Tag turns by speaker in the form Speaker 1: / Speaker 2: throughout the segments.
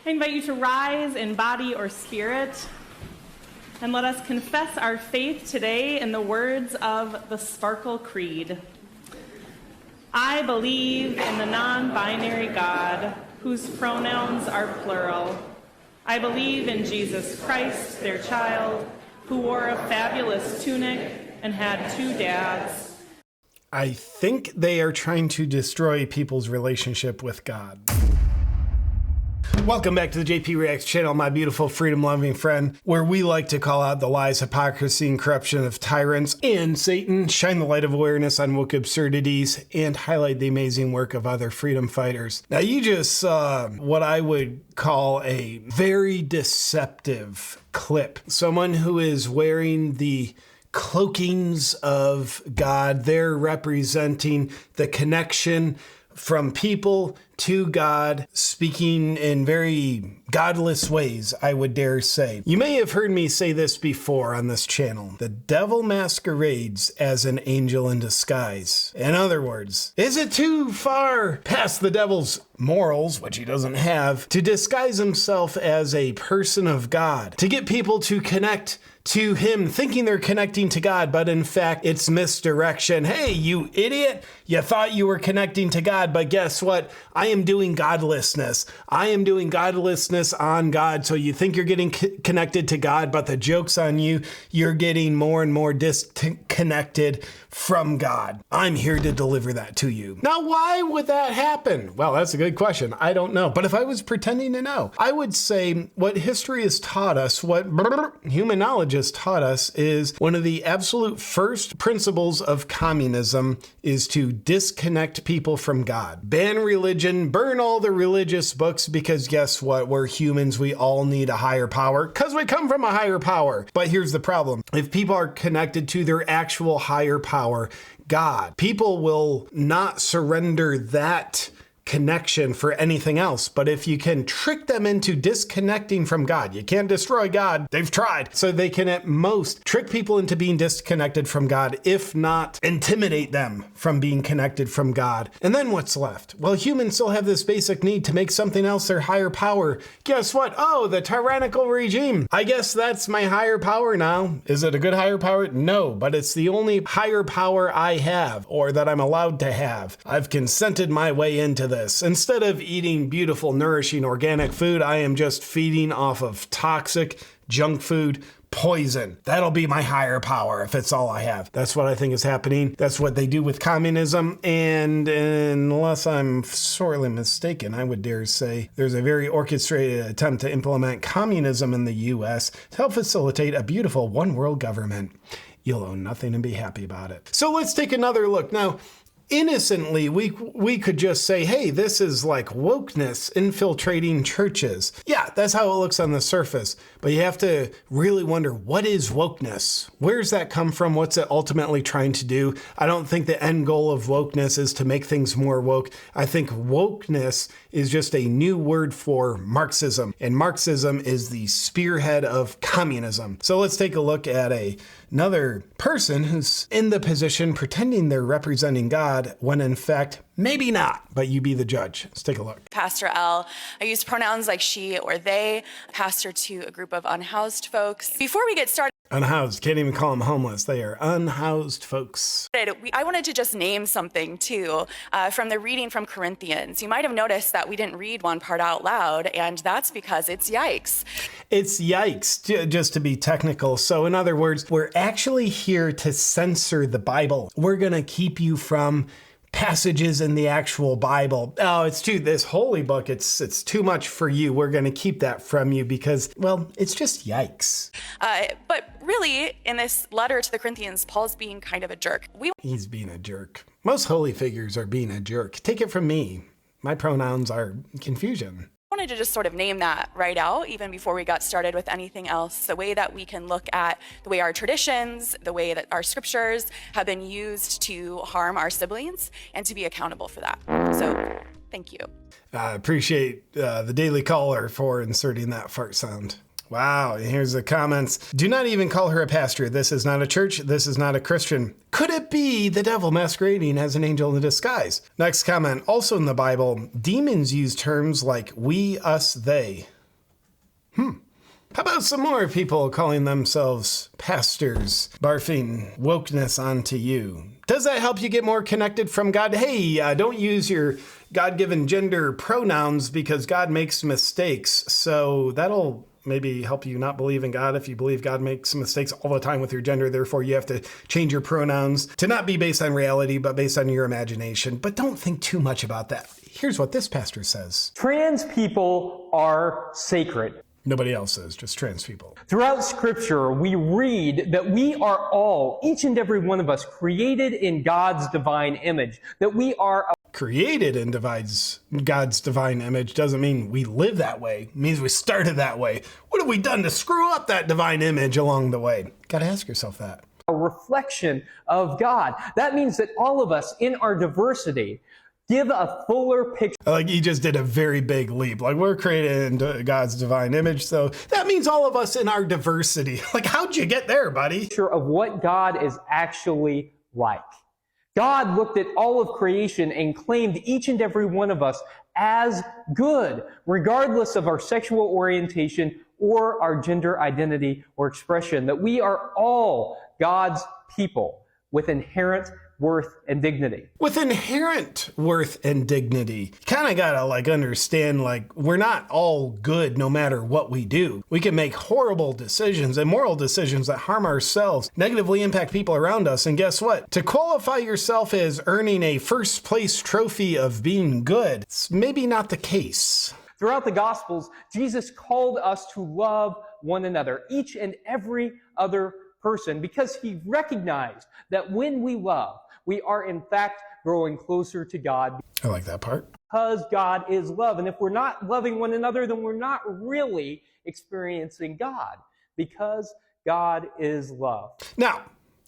Speaker 1: I invite you to rise in body or spirit, and let us confess our faith today in the words of the Sparkle Creed. I believe in the non-binary God, whose pronouns are plural. I believe in Jesus Christ, their child, who wore a fabulous tunic and had 2 dads.
Speaker 2: I think they are trying to destroy people's relationship with God. Welcome back to the JP Reacts channel, my beautiful freedom-loving friend, where we like to call out the lies, hypocrisy, and corruption of tyrants and Satan, shine the light of awareness on woke absurdities, and highlight the amazing work of other freedom fighters. Now, you just saw what I would call a very deceptive clip. Someone who is wearing the cloakings of God. They're representing the connection from people to God, speaking in very godless ways, I would dare say. You may have heard me say this before on this channel. The devil masquerades as an angel in disguise. In other words, is it too far past the devil's morals, which he doesn't have, to disguise himself as a person of God, to get people to connect to him thinking they're connecting to God, but in fact, it's misdirection. Hey, you idiot, you thought you were connecting to God, but guess what? I am doing godlessness. I am doing godlessness on God. So you think you're getting connected to God, but the joke's on you. You're getting more and more disconnected from God. I'm here to deliver that to you. Now, why would that happen? Well, that's a good question. I don't know. But if I was pretending to know, I would say what history has taught us, what human knowledge has taught us, is one of the absolute first principles of communism is to disconnect people from God. Ban religion, burn all the religious books, because guess what? We're humans. We all need a higher power because we come from a higher power. But here's the problem. If people are connected to their actual higher power, God, people will not surrender that connection for anything else. But if you can trick them into disconnecting from God, you can't destroy God. They've tried. So they can at most trick people into being disconnected from God, if not intimidate them from being connected from God. And then what's left? Well, humans still have this basic need to make something else their higher power. Guess what? Oh, the tyrannical regime. I guess that's my higher power now. Is it a good higher power? No, but it's the only higher power I have, or that I'm allowed to have. I've consented my way into this. Instead of eating beautiful, nourishing, organic food, I am just feeding off of toxic junk food, poison. That'll be my higher power if it's all I have. That's what I think is happening. That's what they do with communism. And unless I'm sorely mistaken, I would dare say there's a very orchestrated attempt to implement communism in the US to help facilitate a beautiful one world government. You'll own nothing and be happy about it. So let's take another look. Now, innocently, we could just say, hey, this is like wokeness infiltrating churches. Yeah, that's how it looks on the surface. But you have to really wonder, what is wokeness? Where's that come from? What's it ultimately trying to do? I don't think the end goal of wokeness is to make things more woke. I think wokeness is just a new word for Marxism. And Marxism is the spearhead of communism. So let's take a look at another person who's in the position pretending they're representing God when in fact, maybe not, but you be the judge. Let's take a look.
Speaker 3: Pastor L. I use pronouns like she or they, pastor to a group of unhoused folks. Before we get started,
Speaker 2: unhoused, can't even call them homeless. They are unhoused folks.
Speaker 3: I wanted to just name something too from the reading from Corinthians. You might have noticed that we didn't read one part out loud, and that's because it's yikes.
Speaker 2: It's yikes, just to be technical. So in other words, we're actually here to censor the Bible. We're going to keep you from passages in the actual Bible. Oh, it's this holy book. It's too much for you. We're going to keep that from you because, well, it's just yikes.
Speaker 3: But really, in this letter to the Corinthians, Paul's being kind of a jerk.
Speaker 2: He's being a jerk. Most holy figures are being a jerk. Take it from me. My pronouns are confusion.
Speaker 3: I wanted to just sort of name that right out, even before we got started with anything else, the way that we can look at the way our traditions, the way that our scriptures have been used to harm our siblings, and to be accountable for that. So thank you.
Speaker 2: I appreciate the Daily Caller for inserting that fart sound. Wow, here's the comments. Do not even call her a pastor. This is not a church. This is not a Christian. Could it be the devil masquerading as an angel in disguise? Next comment. Also in the Bible, demons use terms like we, us, they. How about some more people calling themselves pastors, barfing wokeness onto you? Does that help you get more connected from God? Hey, don't use your God-given gender pronouns because God makes mistakes. So that'll maybe help you not believe in God if you believe God makes mistakes all the time with your gender. Therefore, you have to change your pronouns to not be based on reality, but based on your imagination. But don't think too much about that. Here's what this pastor says.
Speaker 4: Trans people are sacred.
Speaker 2: Nobody else says, just trans people.
Speaker 4: Throughout Scripture, we read that we are all, each and every one of us, created in God's divine image, that we are
Speaker 2: created in God's divine image doesn't mean we live that way. It means we started that way. What have we done to screw up that divine image along the way? Gotta ask yourself that.
Speaker 4: a reflection of God. That means that all of us in our diversity give a fuller picture.
Speaker 2: Like he just did a very big leap. Like we're created in God's divine image. So that means all of us in our diversity. Like how'd you get there, buddy?
Speaker 4: Of what God is actually like. God looked at all of creation and claimed each and every one of us as good, regardless of our sexual orientation or our gender identity or expression, that we are all God's people with inherent worth and dignity.
Speaker 2: With inherent worth and dignity. Kind of gotta understand we're not all good no matter what we do. We can make horrible decisions and moral decisions that harm ourselves, negatively impact people around us. And guess what? To qualify yourself as earning a first place trophy of being good, it's maybe not the case.
Speaker 4: Throughout the Gospels, Jesus called us to love one another, each and every other person, because he recognized that when we love, we are in fact growing closer to God.
Speaker 2: I like that part.
Speaker 4: Because God is love. And if we're not loving one another, then we're not really experiencing God, because God is love.
Speaker 2: Now,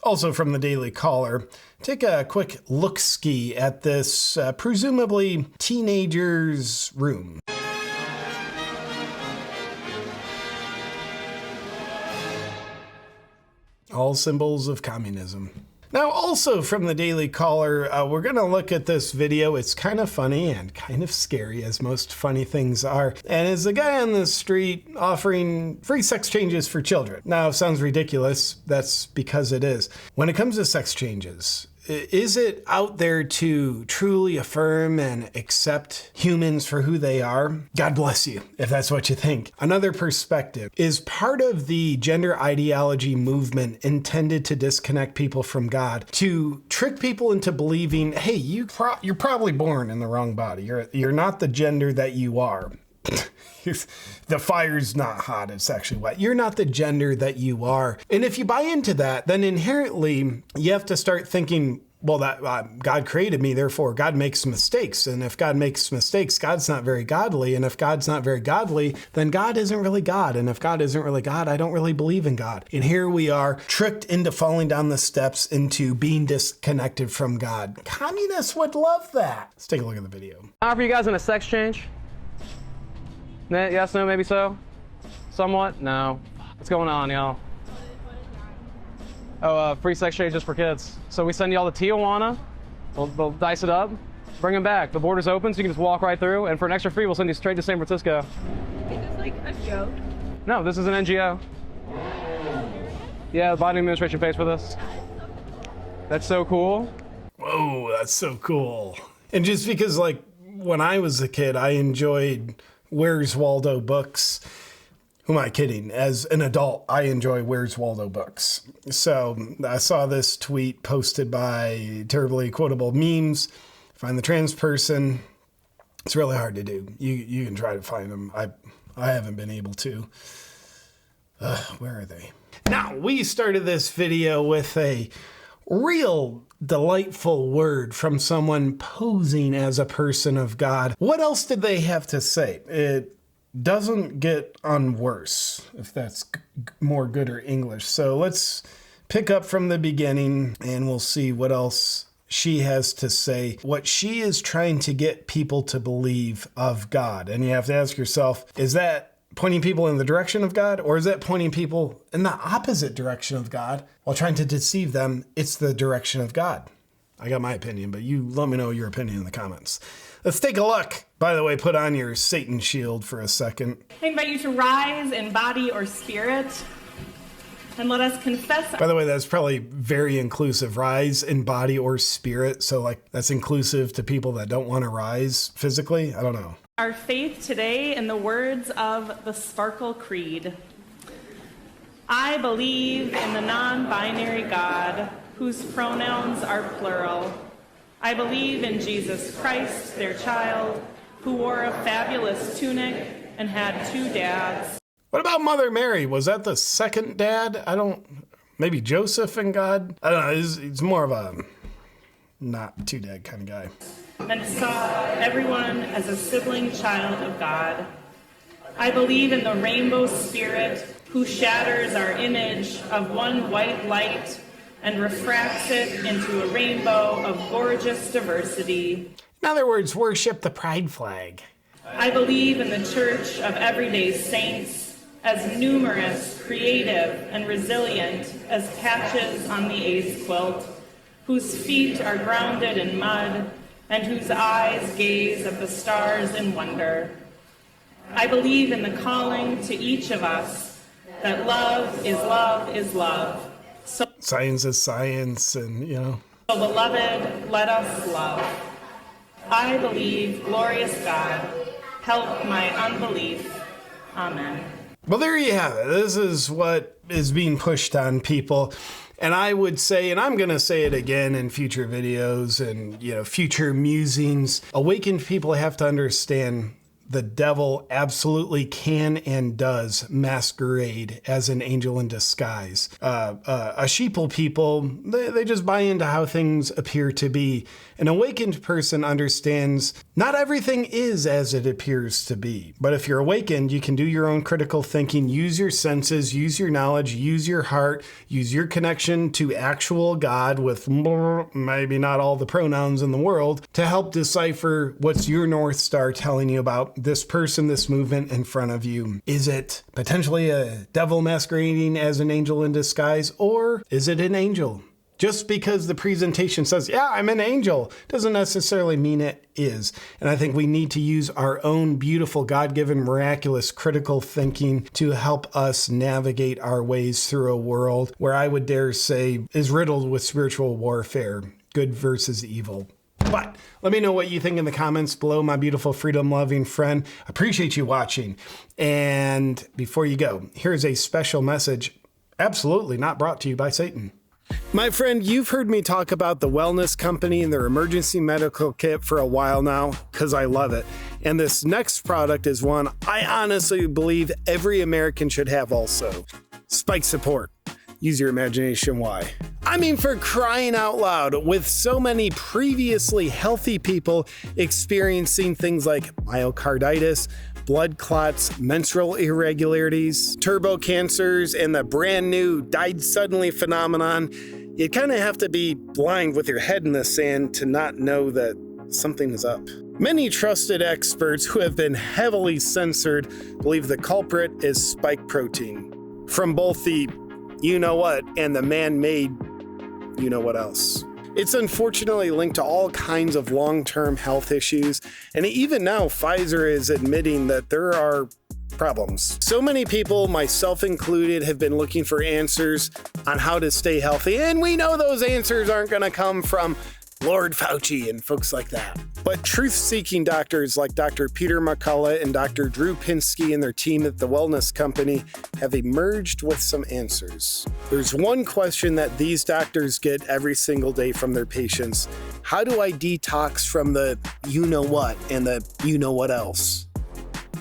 Speaker 2: also from the Daily Caller, take a quick look-ski at this presumably teenager's room. All symbols of communism. Now, also from the Daily Caller, we're going to look at this video. It's kind of funny and kind of scary, as most funny things are. And it's a guy on the street offering free sex changes for children. Now, it sounds ridiculous. That's because it is. When it comes to sex changes, is it out there to truly affirm and accept humans for who they are? God bless you, if that's what you think. Another perspective is part of the gender ideology movement intended to disconnect people from God, to trick people into believing, hey, you're probably born in the wrong body. You're not the gender that you are. The fire's not hot, it's actually wet. You're not the gender that you are. And if you buy into that, then inherently you have to start thinking, well, that God created me, therefore God makes mistakes. And if God makes mistakes, God's not very godly. And if God's not very godly, then God isn't really God. And if God isn't really God, I don't really believe in God. And here we are, tricked into falling down the steps into being disconnected from God. Communists would love that. Let's take a look at the video.
Speaker 5: Offer you guys in a sex change? Yes, no, maybe so? Somewhat? No. What's going on, y'all? Oh, free sex changes for kids. So we send y'all to Tijuana, they'll dice it up, bring them back. The border's open, so you can just walk right through, and for an extra fee, we'll send you straight to San Francisco.
Speaker 6: Is this like a joke?
Speaker 5: No, this is an NGO. Yeah, the Biden administration pays for this. That's so cool.
Speaker 2: Whoa, that's so cool. And just because, when I was a kid, I enjoyed Where's Waldo books. Who am I kidding? As an adult, I enjoy Where's Waldo books. So I saw this tweet posted by Terribly Quotable Memes. Find the trans person. It's really hard to do. You can try to find them. I haven't been able to. Where are they? Now, we started this video with a real delightful word from someone posing as a person of God. What else did they have to say? It doesn't get on worse, if that's more good or English. So let's pick up from the beginning and we'll see what else she has to say, what she is trying to get people to believe of God. And you have to ask yourself, is that pointing people in the direction of God, or is that pointing people in the opposite direction of God while trying to deceive them? It's the direction of God. I got my opinion, but you let me know your opinion in the comments. Let's take a look. By the way, put on your Satan shield for a second.
Speaker 1: I invite you to rise in body or spirit, and let us confess.
Speaker 2: By the way, that's probably very inclusive. Rise in body or spirit. So like that's inclusive to people that don't want to rise physically. I don't know.
Speaker 1: Our faith today in the words of the Sparkle Creed. I believe in the non-binary God whose pronouns are plural. I believe in Jesus Christ, their child, who wore a fabulous tunic and had 2 dads.
Speaker 2: What about Mother Mary? Was that the second dad? Maybe Joseph and God? I don't know. He's more of a not 2-dad kind of guy.
Speaker 1: And saw everyone as a sibling child of God. I believe in the rainbow spirit who shatters our image of one white light and refracts it into a rainbow of gorgeous diversity.
Speaker 2: In other words, worship the pride flag.
Speaker 1: I believe in the church of everyday saints as numerous, creative, and resilient as patches on the AIDS quilt, whose feet are grounded in mud and whose eyes gaze at the stars in wonder. I believe in the calling to each of us that love is love is love. So
Speaker 2: Science is science, and
Speaker 1: So, beloved, let us love. I believe, glorious God, help my unbelief. Amen.
Speaker 2: Well, there you have it. This is what is being pushed on people. And I would say, and I'm going to say it again in future videos and, future musings, awakened people have to understand the devil absolutely can and does masquerade as an angel in disguise. A sheeple people, they just buy into how things appear to be. An awakened person understands not everything is as it appears to be. But if you're awakened, you can do your own critical thinking, use your senses, use your knowledge, use your heart, use your connection to actual God with maybe not all the pronouns in the world to help decipher what's your North Star telling you about this person, this movement in front of you. Is it potentially a devil masquerading as an angel in disguise, or is it an angel? Just because the presentation says, yeah, I'm an angel, doesn't necessarily mean it is. And I think we need to use our own beautiful, God-given, miraculous, critical thinking to help us navigate our ways through a world where I would dare say is riddled with spiritual warfare, good versus evil. But let me know what you think in the comments below, my beautiful freedom-loving friend. Appreciate you watching. And before you go, here's a special message, absolutely not brought to you by Satan. My friend, you've heard me talk about the Wellness Company and their emergency medical kit for a while now, because I love it. And this next product is one I honestly believe every American should have also. Spike support. Use your imagination why. I mean, for crying out loud, with so many previously healthy people experiencing things like myocarditis, blood clots, menstrual irregularities, turbo cancers, and the brand new died suddenly phenomenon, you kind of have to be blind with your head in the sand to not know that something is up. Many trusted experts who have been heavily censored believe the culprit is spike protein, from both the you-know-what and the man-made you-know-what else. It's unfortunately linked to all kinds of long-term health issues, and even now Pfizer is admitting that there are problems. So many people, myself included, have been looking for answers on how to stay healthy, and we know those answers aren't going to come from Lord Fauci and folks like that. But truth-seeking doctors like Dr. Peter McCullough and Dr. Drew Pinsky and their team at the Wellness Company have emerged with some answers. There's one question that these doctors get every single day from their patients. How do I detox from the you-know-what and the you-know-what else?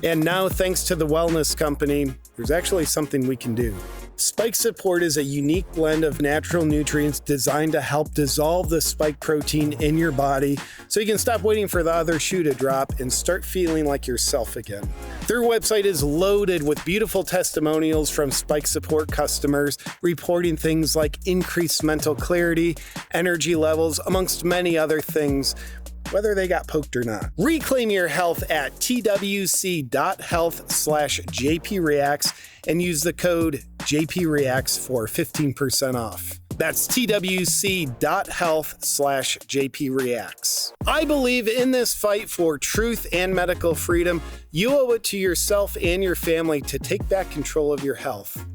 Speaker 2: And now, thanks to the Wellness Company, there's actually something we can do. Spike Support is a unique blend of natural nutrients designed to help dissolve the spike protein in your body so you can stop waiting for the other shoe to drop and start feeling like yourself again. Their website is loaded with beautiful testimonials from Spike Support customers reporting things like increased mental clarity, energy levels, amongst many other things, whether they got poked or not. Reclaim your health at twc.health/JPReacts and use the code JPReacts for 15% off. That's twc.health/jpreacts. I believe in this fight for truth and medical freedom, you owe it to yourself and your family to take back control of your health.